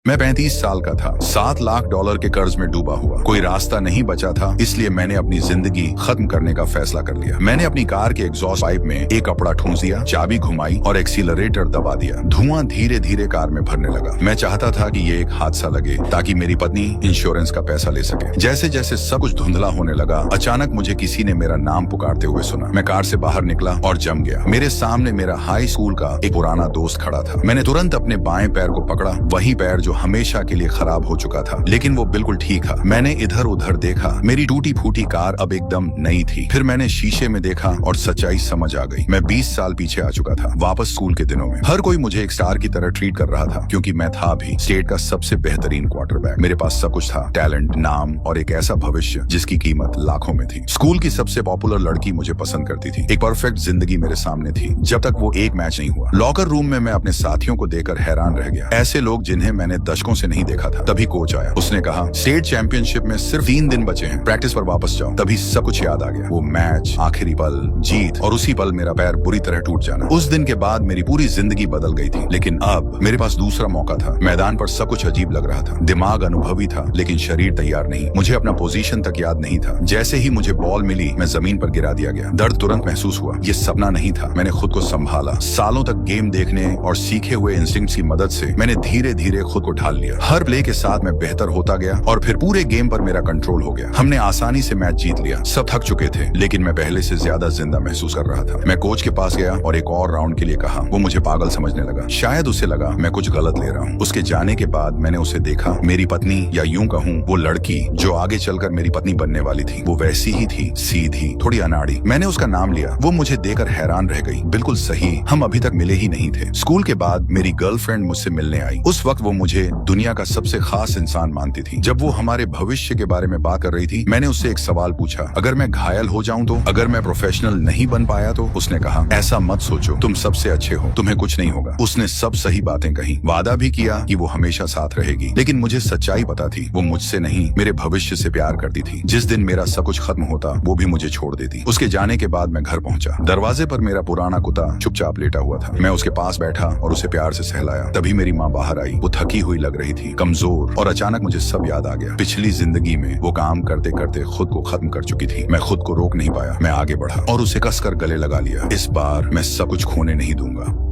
मैं 35 साल का था, $7 लाख के कर्ज में डूबा हुआ। कोई रास्ता नहीं बचा था, इसलिए मैंने अपनी जिंदगी खत्म करने का फैसला कर लिया। मैंने अपनी कार के एग्जॉस्ट पाइप में एक कपड़ा ठूंस दिया, चाबी घुमाई और एक्सीलरेटर दबा दिया। धुआं धीरे धीरे कार में भरने लगा। मैं चाहता था कि ये एक हादसा लगे ताकि मेरी पत्नी इंश्योरेंस का पैसा ले सके। जैसे जैसे सब कुछ धुंधला होने लगा, अचानक मुझे किसी ने मेरा नाम पुकारते हुए सुना। मैं कार से बाहर निकला और जम गया। मेरे सामने मेरा हाई स्कूल का एक पुराना दोस्त खड़ा था। मैंने तुरंत अपने बाएं पैर को पकड़ा, वही पैर जो हमेशा के लिए खराब हो चुका था, लेकिन वो बिल्कुल ठीक था। मैंने इधर उधर देखा, मेरी टूटी फूटी कार अब एकदम नई थी। फिर मैंने शीशे में देखा और सच्चाई समझ आ गई। मैं 20 साल पीछे आ चुका था, वापस स्कूल के दिनों में। हर कोई मुझे एक स्टार की तरह ट्रीट कर रहा था, क्योंकि मैं था भी स्टेट का सबसे बेहतरीन क्वार्टरबैक। मेरे पास सब कुछ था, टैलेंट, नाम और एक ऐसा भविष्य जिसकी कीमत लाखों में थी। स्कूल की सबसे पॉपुलर लड़की मुझे पसंद करती थी। एक परफेक्ट जिंदगी मेरे सामने थी, जब तक वो एक मैच नहीं हुआ। लॉकर रूम में मैं अपने साथियों को देखकर हैरान रह गया। ऐसे लोग जिन्हें मैंने दशकों से नहीं देखा था। तभी कोच आया। उसने कहा, स्टेट चैंपियनशिप में सिर्फ 3 दिन बचे हैं, प्रैक्टिस पर वापस जाओ। तभी सब कुछ याद आ गया। वो मैच, आखिरी पल, जीत और उसी पल मेरा पैर बुरी तरह टूट जाना। उस दिन के बाद मेरी पूरी जिंदगी बदल गई थी। लेकिन अब मेरे पास दूसरा मौका था। मैदान पर सब कुछ अजीब लग रहा था। दिमाग अनुभवी था, लेकिन शरीर तैयार नहीं। मुझे अपना पोजीशन तक याद नहीं था। जैसे ही मुझे बॉल मिली, मैं जमीन पर गिरा दिया गया। दर्द तुरंत महसूस हुआ। ये सपना नहीं था। मैंने खुद को संभाला। सालों तक गेम देखने और सीखे हुए इंस्टिंक्ट्स की मदद से मैंने धीरे धीरे खुद को ढाल लिया। हर प्ले के साथ मैं बेहतर होता गया और फिर पूरे गेम पर मेरा कंट्रोल हो गया। हमने आसानी से मैच जीत लिया। सब थक चुके थे, लेकिन मैं पहले से ज्यादा जिंदा महसूस कर रहा था। मैं कोच के पास गया और एक और राउंड के लिए कहा। वो मुझे पागल समझने लगा। शायद उसे लगा मैं कुछ गलत ले रहा हूँ। उसके जाने के बाद मैंने उसे देखा। मेरी पत्नी, या यूं कहूँ वो लड़की जो आगे चलकर मेरी पत्नी बनने वाली थी, वो वैसी ही थी, सीधी, थोड़ी अनाड़ी। मैंने उसका नाम लिया। वो मुझे देखकर हैरान रह गई। बिल्कुल सही, हम अभी तक मिले ही नहीं थे। स्कूल के बाद मेरी गर्लफ्रेंड मुझसे मिलने आई। उस वक्त वो मुझे दुनिया का सबसे खास इंसान मानती थी। जब वो हमारे भविष्य के बारे में बात कर रही थी, मैंने उससे एक सवाल पूछा, अगर मैं घायल हो जाऊं तो, अगर मैं प्रोफेशनल नहीं बन पाया तो? उसने कहा, ऐसा मत सोचो, तुम सबसे अच्छे हो, तुम्हें कुछ नहीं होगा। उसने सब सही बातें कही, वादा भी किया कि वो हमेशा साथ रहेगी। लेकिन मुझे सच्चाई पता थी, वो मुझसे नहीं, मेरे भविष्य से प्यार करती थी। जिस दिन मेरा सब कुछ खत्म होता, वो भी मुझे छोड़ देती। उसके जाने के बाद मैं घर पहुंचा। दरवाजे पर मेरा पुराना कुत्ता चुपचाप लेटा हुआ था। मैं उसके पास बैठा और उसे प्यार से सहलाया। तभी मेरी माँ बाहर आई। वो थकी हुई लग रही थी, कमजोर, और अचानक मुझे सब याद आ गया। पिछली जिंदगी में वो काम करते करते खुद को खत्म कर चुकी थी। मैं खुद को रोक नहीं पाया। मैं आगे बढ़ा और उसे कसकर गले लगा लिया। इस बार मैं सब कुछ खोने नहीं दूंगा।